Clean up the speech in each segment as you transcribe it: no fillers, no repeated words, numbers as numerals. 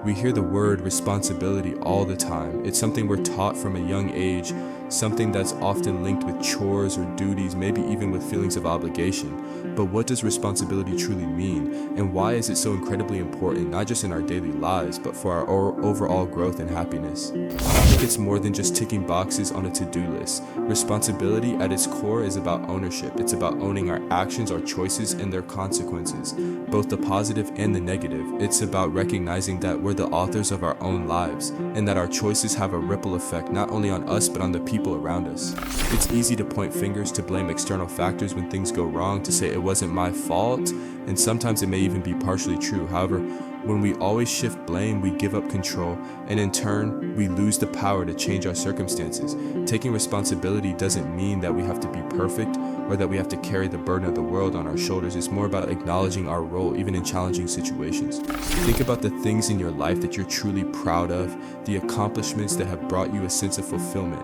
We hear the word responsibility all the time. It's something we're taught from a young age, something that's often linked with chores or duties, maybe even with feelings of obligation. But what does responsibility truly mean? And why is it so incredibly important, not just in our daily lives, but for our overall growth and happiness? I think it's more than just ticking boxes on a to-do list. Responsibility at its core is about ownership. It's about owning our actions, our choices, and their consequences, both the positive and the negative. It's about recognizing that we're the authors of our own lives, and that our choices have a ripple effect not only on us but on the people around us. It's easy to point fingers, to blame external factors when things go wrong, to say it wasn't my fault, and sometimes it may even be partially true. However, when we always shift blame, we give up control, and in turn, we lose the power to change our circumstances. Taking responsibility doesn't mean that we have to be perfect or that we have to carry the burden of the world on our shoulders. It's more about acknowledging our role, even in challenging situations. Think about the things in your life that you're truly proud of, the accomplishments that have brought you a sense of fulfillment.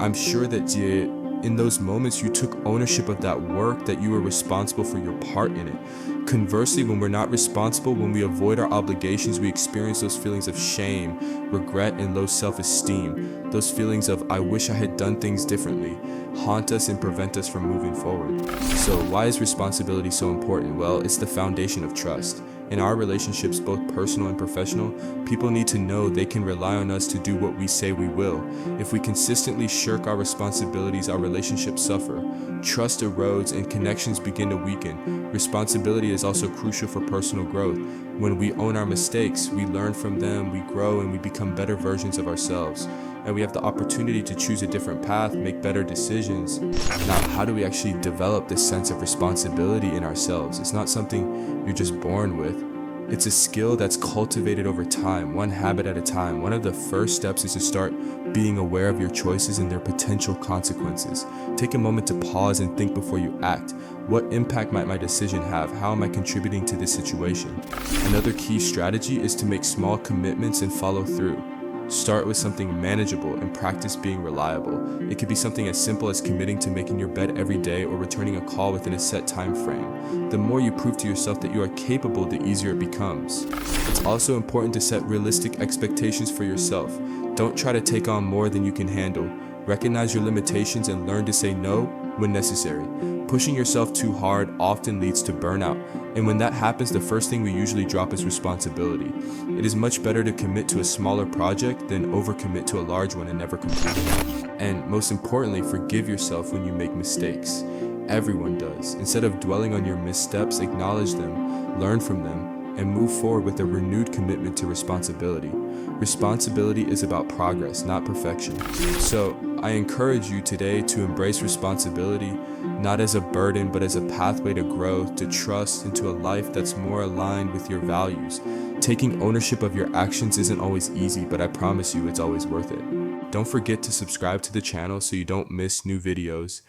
I'm sure that in those moments you took ownership of that work, that you were responsible for your part in it. Conversely, when we're not responsible, when we avoid our obligations, we experience those feelings of shame, regret, and low self-esteem. Those feelings of I wish I had done things differently haunt us and prevent us from moving forward. So why is responsibility so important? Well, it's the foundation of trust. In our relationships, both personal and professional, people need to know they can rely on us to do what we say we will. If we consistently shirk our responsibilities, our relationships suffer. Trust erodes and connections begin to weaken. Responsibility is also crucial for personal growth. When we own our mistakes, we learn from them, we grow, and we become better versions of ourselves. And we have the opportunity to choose a different path, make better decisions. Now, how do we actually develop this sense of responsibility in ourselves? It's not something you're just born with. It's a skill that's cultivated over time, one habit at a time. One of the first steps is to start being aware of your choices and their potential consequences. Take a moment to pause and think before you act. What impact might my decision have? How am I contributing to this situation? Another key strategy is to make small commitments and follow through. Start with something manageable and practice being reliable. It could be something as simple as committing to making your bed every day or returning a call within a set time frame. The more you prove to yourself that you are capable, the easier it becomes. It's also important to set realistic expectations for yourself. Don't try to take on more than you can handle. Recognize your limitations and learn to say no when necessary. Pushing yourself too hard often leads to burnout, and when that happens, the first thing we usually drop is responsibility. It is much better to commit to a smaller project than overcommit to a large one and never complete it. And most importantly, forgive yourself when you make mistakes. Everyone does. Instead of dwelling on your missteps, acknowledge them, learn from them, and move forward with a renewed commitment to responsibility. Responsibility is about progress, not perfection. So I encourage you today to embrace responsibility, not as a burden, but as a pathway to growth, to trust, into a life that's more aligned with your values. Taking ownership of your actions isn't always easy, but I promise you it's always worth it. Don't forget to subscribe to the channel so you don't miss new videos.